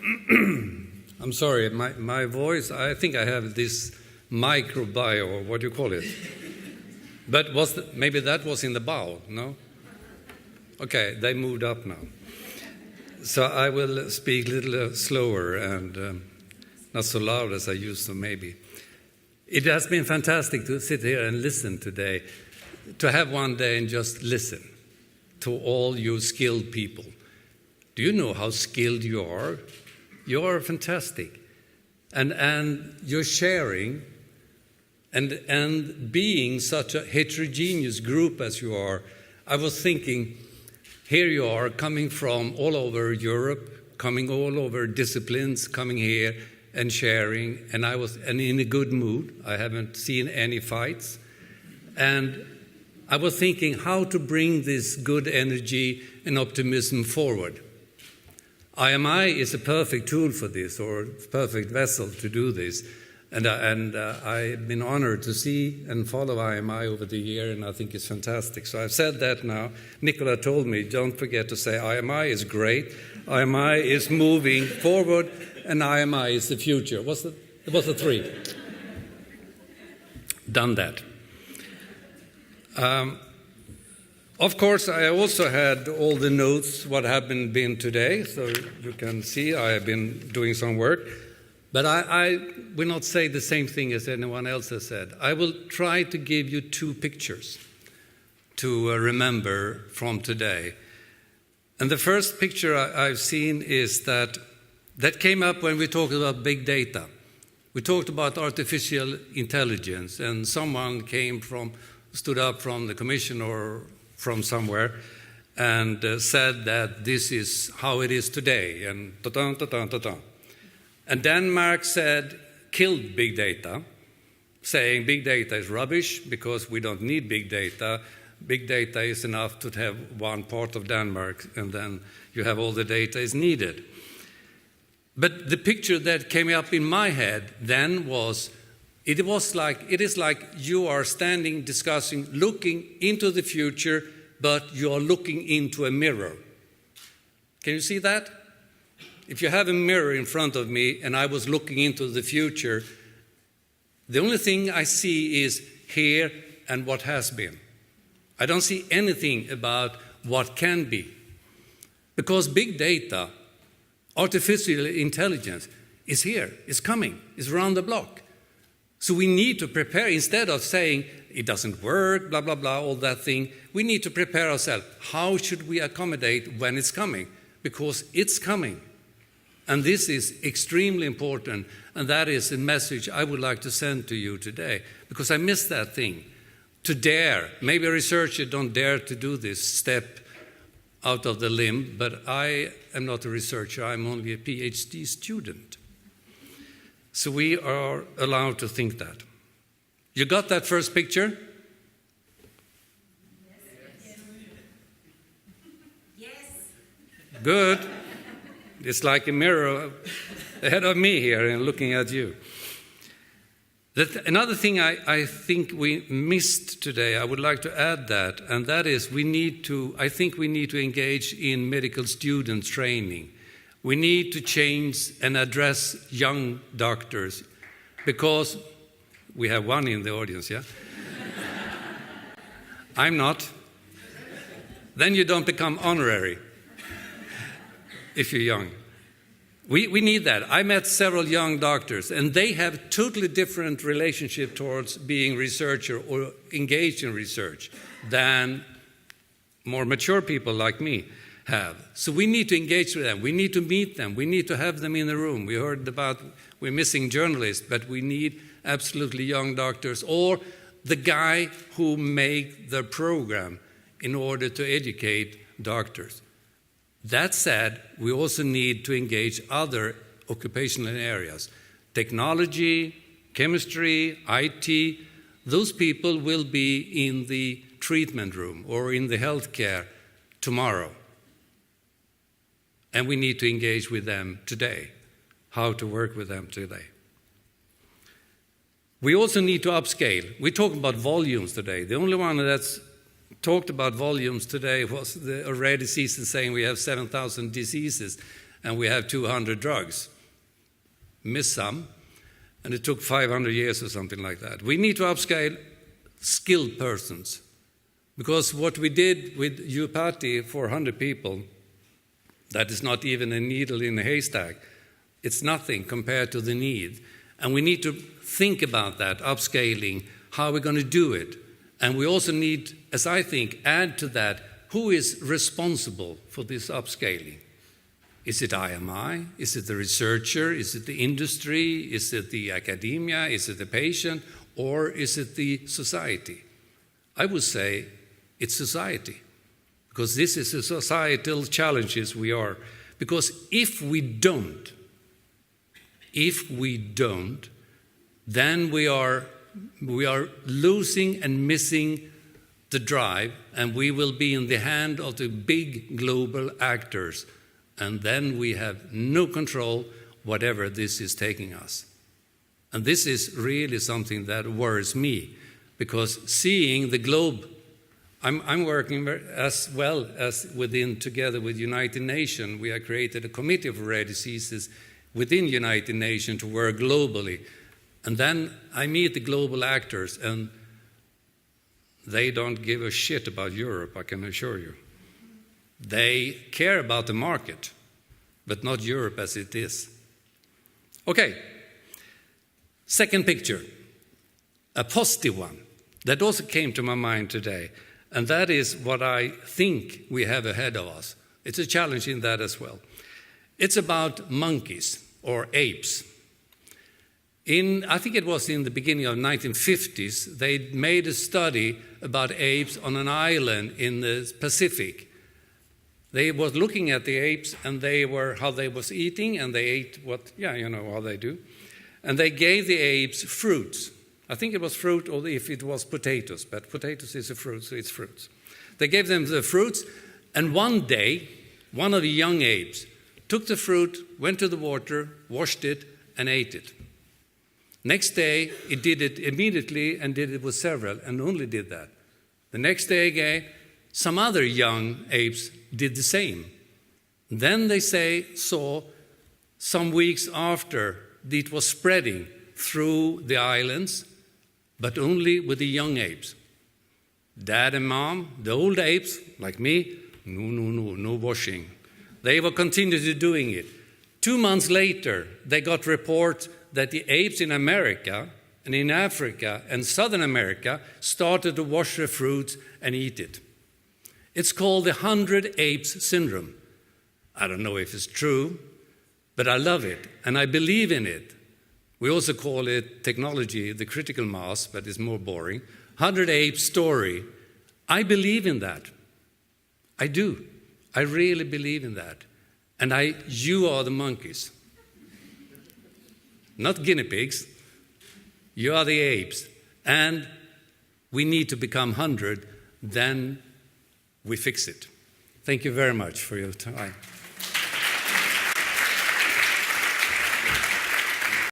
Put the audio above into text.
I'm sorry, my voice, I think I have this microbiome, or what do you call it? But maybe that was in the bow, no? Okay, they moved up now. So I will speak a little slower and not so loud as I used to, maybe. It has been fantastic to sit here and listen today, to have one day and just listen to all you skilled people. Do you know how skilled you are? You are fantastic. And you're sharing and being such a heterogeneous group as you are. I was thinking, here you are coming from all over Europe, coming all over disciplines, coming here and sharing, and in a good mood. I haven't seen any fights. And I was thinking how to bring this good energy and optimism forward. IMI is a perfect tool for this, or perfect vessel to do this. And I've been honored to see and follow IMI over the year, and I think it's fantastic. So I've said that now. Nicola told me, don't forget to say IMI is great, IMI is moving forward, and IMI is the future. It was the three. Done that. Of course, I also had all the notes, what happened been today, so you can see I have been doing some work. But I will not say the same thing as anyone else has said. I will try to give you two pictures to remember from today. And the first picture I've seen is that came up when we talked about big data. We talked about artificial intelligence, and someone stood up from the commission or from somewhere and said that this is how it is today, and ta-ta, ta-ta, ta-ta. And Denmark killed big data, saying big data is rubbish because we don't need big data. Big data is enough to have one part of Denmark, and then you have all the data is needed. But the picture that came up in my head then it is like you are standing, discussing, looking into the future, but you are looking into a mirror. Can you see that? If you have a mirror in front of me and I was looking into the future, the only thing I see is here and what has been. I don't see anything about what can be. Because big data, artificial intelligence is here, is coming, is around the block. So we need to prepare, instead of saying it doesn't work, blah, blah, blah, all that thing, we need to prepare ourselves. How should we accommodate when it's coming? Because it's coming. And this is extremely important, and that is a message I would like to send to you today, because I missed that thing. To dare, maybe a researcher don't dare to do this step out of the limb, but I am not a researcher, I'm only a PhD student. So we are allowed to think that. You got that first picture? Yes. Good. It's like a mirror ahead of me here and looking at you. Another thing I think we missed today, I would like to add that, and that is I think we need to engage in medical student training. We need to change and address young doctors, because we have one in the audience, yeah? I'm not. Then you don't become honorary if you're young. We need that. I met several young doctors, and they have totally different relationship towards being researcher or engaged in research than more mature people like me have. So we need to engage with them. We need to meet them. We need to have them in the room. We heard about we're missing journalists, but we need absolutely young doctors, or the guy who make the program in order to educate doctors. That said, we also need to engage other occupational areas. Technology, chemistry, IT, those people will be in the treatment room or in the healthcare tomorrow. And we need to engage with them today, how to work with them today. We also need to upscale. We talked about volumes today. The only one that's talked about volumes today was the rare diseases, saying we have 7,000 diseases. and we have 200 drugs. Miss some, and it took 500 years or something like that. We need to upscale skilled persons, because what we did with Upati for 100 people, that is not even a needle in a haystack. It's nothing compared to the need. And we need to think about that, upscaling, how we're going to do it. And we also need, as I think, add to that, who is responsible for this upscaling? Is it IMI? Is it the researcher? Is it the industry? Is it the academia? Is it the patient? Or is it the society? I would say it's society, because this is a societal challenges we are. Because if we don't, then we are losing and missing the drive, and we will be in the hand of the big global actors, and then we have no control whatever this is taking us. And this is really something that worries me, because seeing the globe, I'm working as well as together with United Nations. We have created a committee of rare diseases within United Nations to work globally. And then I meet the global actors, and they don't give a shit about Europe, I can assure you. They care about the market, but not Europe as it is. Okay, second picture, a positive one that also came to my mind today, and that is what I think we have ahead of us. It's a challenge in that as well. It's about monkeys or apes. I think it was in the beginning of the 1950s, they made a study about apes on an island in the Pacific. They was looking at the apes, and how they was eating, and they ate how they do. And they gave the apes fruits. I think it was fruit, or if it was potatoes, but potatoes is a fruit, so it's fruits. They gave them the fruits, and one day, one of the young apes took the fruit, went to the water, washed it, and ate it. Next day, it did it immediately and did it with several, and only did that. The next day again, some other young apes did the same. Then they saw some weeks after it was spreading through the islands, but only with the young apes. Dad and mom, the old apes, like me, no washing. They were continuously doing it. 2 months later, they got reports that the apes in America and in Africa and Southern America started to wash their fruits and eat it. It's called the 100 Apes Syndrome. I don't know if it's true, but I love it, and I believe in it. We also call it technology, the critical mass, but it's more boring. 100 Apes story. I believe in that. I do. I really believe in that. And you are the monkeys. Not guinea pigs. You are the apes. And we need to become 100, then we fix it. Thank you very much for your time.